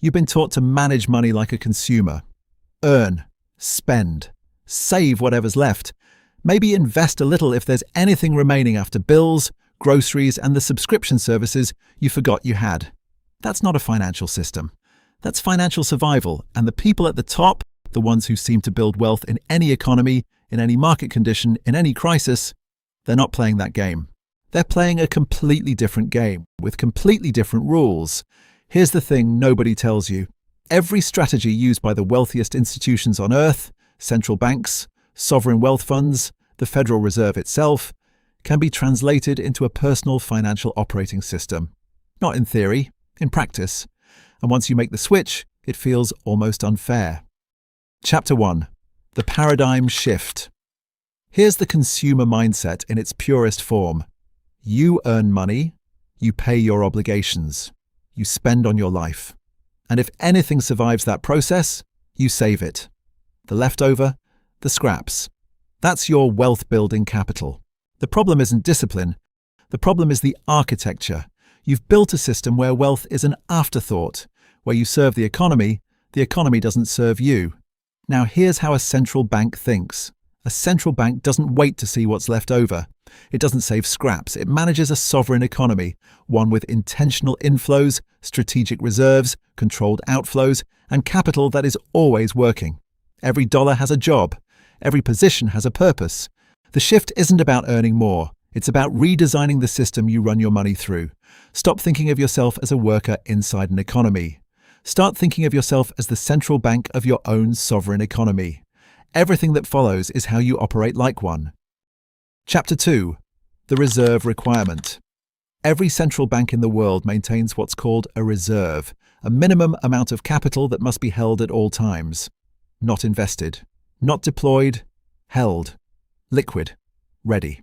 You've been taught to manage money like a consumer. Earn, spend, save whatever's left. Maybe invest a little if there's anything remaining after bills, groceries, and the subscription services you forgot you had. That's not a financial system. That's financial survival, and the people at the top, the ones who seem to build wealth in any economy, in any market condition, in any crisis, they're not playing that game. They're playing a completely different game, with completely different rules. Here's the thing nobody tells you. Every strategy used by the wealthiest institutions on earth, central banks, sovereign wealth funds, the Federal Reserve itself, can be translated into a personal financial operating system. Not in theory, in practice. And once you make the switch, it feels almost unfair. Chapter 1. The Paradigm Shift. Here's the consumer mindset in its purest form. You earn money, you pay your obligations, you spend on your life. And if anything survives that process, you save it. The leftover, the scraps. That's your wealth-building capital. The problem isn't discipline. The problem is the architecture. You've built a system where wealth is an afterthought, where you serve the economy doesn't serve you. Now here's how a central bank thinks. A central bank doesn't wait to see what's left over. It doesn't save scraps. It manages a sovereign economy, one with intentional inflows, strategic reserves, controlled outflows, and capital that is always working. Every dollar has a job. Every position has a purpose. The shift isn't about earning more. It's about redesigning the system you run your money through. Stop thinking of yourself as a worker inside an economy. Start thinking of yourself as the central bank of your own sovereign economy. Everything that follows is how you operate like one. Chapter 2. The Reserve Requirement. Every central bank in the world maintains what's called a reserve, a minimum amount of capital that must be held at all times. Not invested, not deployed, held, liquid, ready.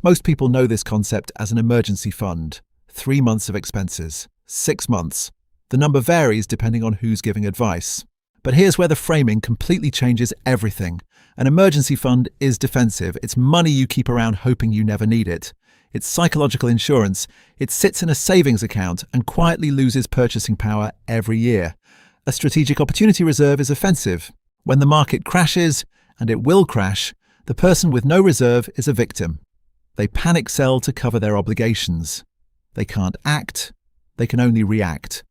Most people know this concept as an emergency fund. 3 months of expenses, 6 months. The number varies depending on who's giving advice. But here's where the framing completely changes everything. An emergency fund is defensive. It's money you keep around hoping you never need it. It's psychological insurance. It sits in a savings account and quietly loses purchasing power every year. A strategic opportunity reserve is offensive. When the market crashes, and it will crash, the person with no reserve is a victim. They panic sell to cover their obligations. They can't act. They can only react.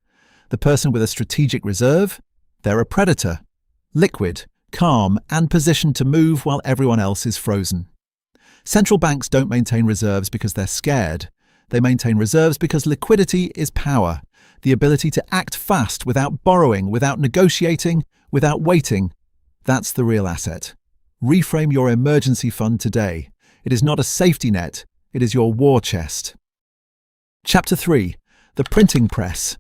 The person with a strategic reserve, they're a predator, liquid, calm, and positioned to move while everyone else is frozen. Central banks don't maintain reserves because they're scared. They maintain reserves because liquidity is power, the ability to act fast without borrowing, without negotiating, without waiting. That's the real asset. Reframe your emergency fund today. It is not a safety net, it is your war chest. Chapter 3. The Printing Press.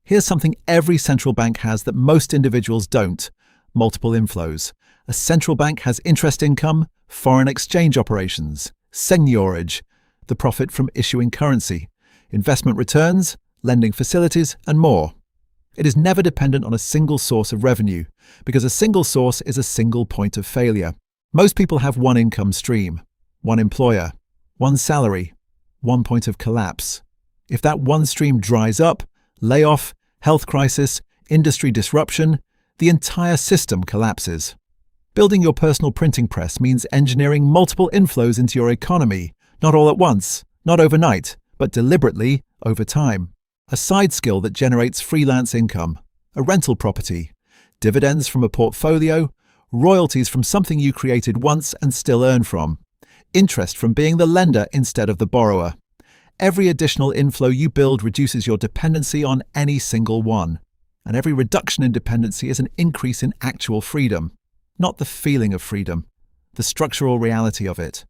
Here's something every central bank has that most individuals don't. Multiple inflows. A central bank has interest income, foreign exchange operations, seigniorage, the profit from issuing currency, investment returns, lending facilities, and more. It is never dependent on a single source of revenue, because a single source is a single point of failure. Most people have one income stream, one employer, one salary, one point of collapse. If that one stream dries up, layoff, health crisis, industry disruption, the entire system collapses. Building your personal printing press means engineering multiple inflows into your economy, not all at once, not overnight, but deliberately over time. A side skill that generates freelance income, a rental property, dividends from a portfolio, royalties from something you created once and still earn from, interest from being the lender instead of the borrower. Every additional inflow you build reduces your dependency on any single one, and every reduction in dependency is an increase in actual freedom, not the feeling of freedom, the structural reality of it.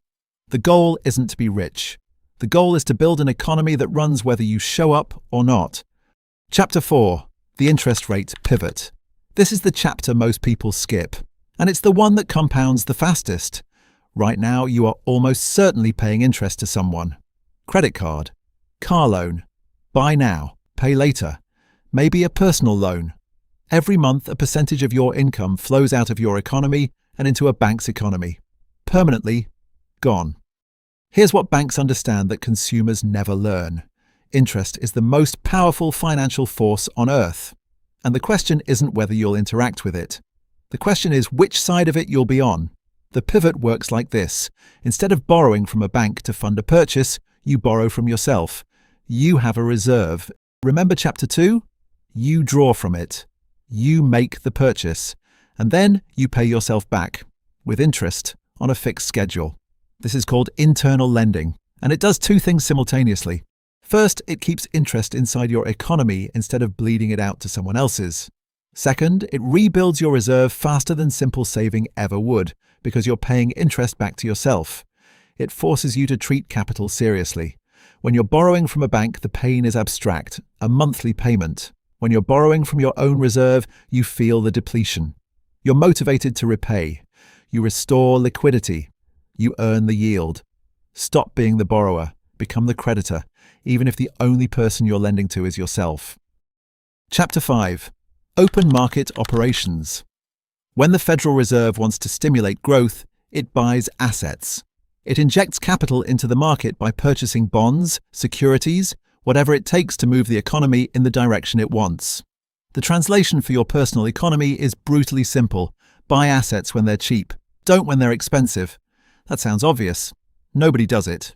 The goal isn't to be rich. The goal is to build an economy that runs whether you show up or not. Chapter 4. The Interest Rate Pivot. This is the chapter most people skip, and it's the one that compounds the fastest. Right now, you are almost certainly paying interest to someone. Credit card, car loan, buy now, pay later, maybe a personal loan. Every month, a percentage of your income flows out of your economy and into a bank's economy. Permanently gone. Here's what banks understand that consumers never learn. interest is the most powerful financial force on earth. And the question isn't whether you'll interact with it. The question is which side of it you'll be on. The pivot works like this. Instead of borrowing from a bank to fund a purchase, you borrow from yourself. You have a reserve. Remember chapter 2? You draw from it. You make the purchase. And then you pay yourself back, with interest, on a fixed schedule. This is called internal lending, and it does two things simultaneously. First, it keeps interest inside your economy instead of bleeding it out to someone else's. Second, it rebuilds your reserve faster than simple saving ever would, because you're paying interest back to yourself. It forces you to treat capital seriously. When you're borrowing from a bank, the pain is abstract, a monthly payment. When you're borrowing from your own reserve, you feel the depletion. You're motivated to repay. You restore liquidity. You earn the yield. Stop being the borrower. Become the creditor, even if the only person you're lending to is yourself. Chapter 5. Open market operations. When the Federal Reserve wants to stimulate growth, it buys assets. It injects capital into the market by purchasing bonds, securities, whatever it takes to move the economy in the direction it wants. The translation for your personal economy is brutally simple. Buy assets when they're cheap. Don't when they're expensive. That sounds obvious. Nobody does it.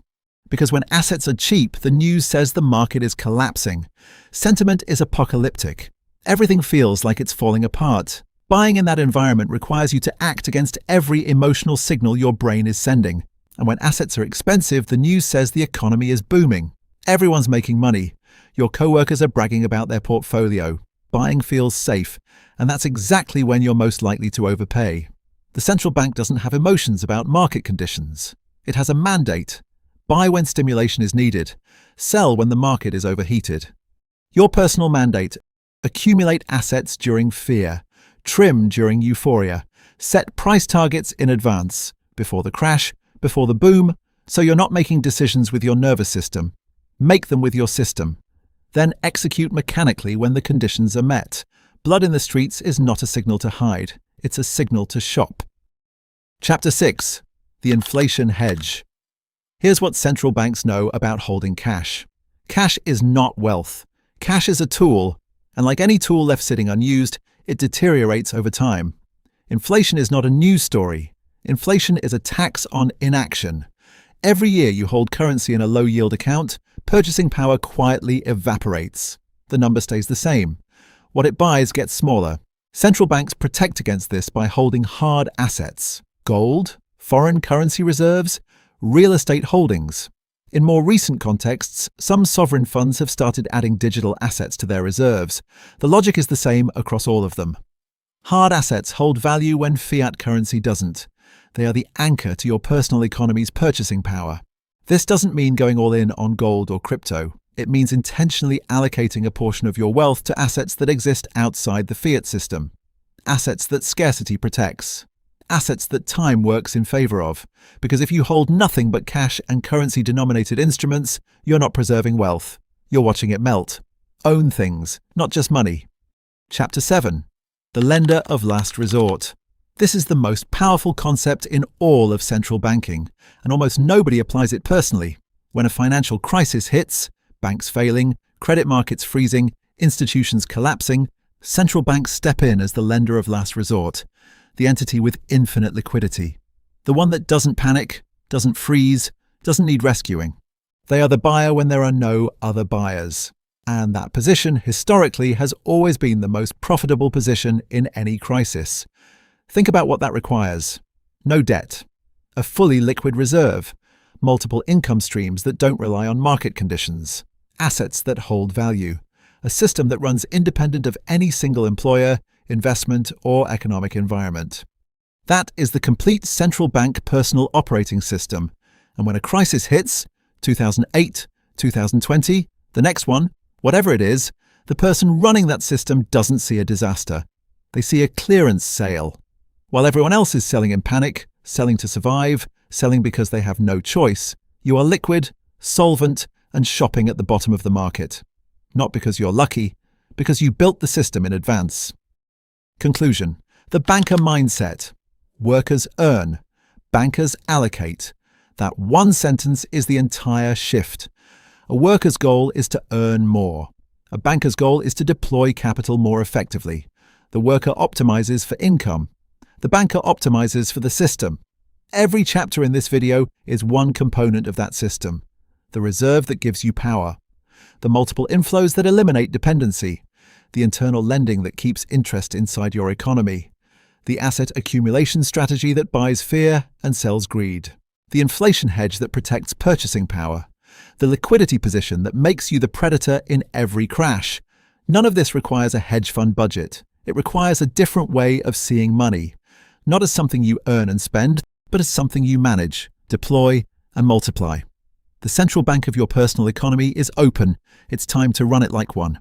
Because when assets are cheap, the news says the market is collapsing. Sentiment is apocalyptic. Everything feels like it's falling apart. Buying in that environment requires you to act against every emotional signal your brain is sending. And when assets are expensive, the news says the economy is booming. Everyone's making money. Your co-workers are bragging about their portfolio. Buying feels safe, and that's exactly when you're most likely to overpay. The central bank doesn't have emotions about market conditions. It has a mandate. Buy when stimulation is needed. Sell when the market is overheated. Your personal mandate: accumulate assets during fear. Trim during euphoria. Set price targets in advance, before the crash, before the boom, so you're not making decisions with your nervous system. Make them with your system. Then execute mechanically when the conditions are met. Blood in the streets is not a signal to hide. It's a signal to shop. Chapter 6. The inflation hedge. Here's what central banks know about holding cash. Cash is not wealth. Cash is a tool, and like any tool left sitting unused, it deteriorates over time. Inflation is not a news story. Inflation is a tax on inaction. Every year you hold currency in a low-yield account, purchasing power quietly evaporates. The number stays the same. What it buys gets smaller. Central banks protect against this by holding hard assets: gold, foreign currency reserves, real estate holdings. In more recent contexts, some sovereign funds have started adding digital assets to their reserves. The logic is the same across all of them. Hard assets hold value when fiat currency doesn't. They are the anchor to your personal economy's purchasing power. This doesn't mean going all in on gold or crypto. It means intentionally allocating a portion of your wealth to assets that exist outside the fiat system. Assets that scarcity protects. Assets that time works in favor of. Because if you hold nothing but cash and currency-denominated instruments, you're not preserving wealth. You're watching it melt. Own things, not just money. Chapter 7. The lender of last resort. This is the most powerful concept in all of central banking, and almost nobody applies it personally. When a financial crisis hits, banks failing, credit markets freezing, institutions collapsing, central banks step in as the lender of last resort, the entity with infinite liquidity. The one that doesn't panic, doesn't freeze, doesn't need rescuing. They are the buyer when there are no other buyers. And that position, historically, has always been the most profitable position in any crisis. Think about what that requires. No debt, a fully liquid reserve, multiple income streams that don't rely on market conditions, assets that hold value, a system that runs independent of any single employer, investment, or economic environment. That is the complete central bank personal operating system. And when a crisis hits, 2008, 2020, the next one, whatever it is, the person running that system doesn't see a disaster. They see a clearance sale. While everyone else is selling in panic, selling to survive, selling because they have no choice, you are liquid, solvent, and shopping at the bottom of the market. Not because you're lucky, because you built the system in advance. Conclusion. The banker mindset. Workers earn. Bankers allocate. That one sentence is the entire shift. A worker's goal is to earn more. A banker's goal is to deploy capital more effectively. The worker optimizes for income. The banker optimizes for the system. Every chapter in this video is one component of that system. The reserve that gives you power. The multiple inflows that eliminate dependency. The internal lending that keeps interest inside your economy. The asset accumulation strategy that buys fear and sells greed. The inflation hedge that protects purchasing power. The liquidity position that makes you the predator in every crash. None of this requires a hedge fund budget. It requires a different way of seeing money, not as something you earn and spend, but as something you manage, deploy, and multiply. The central bank of your personal economy is open. It's time to run it like one.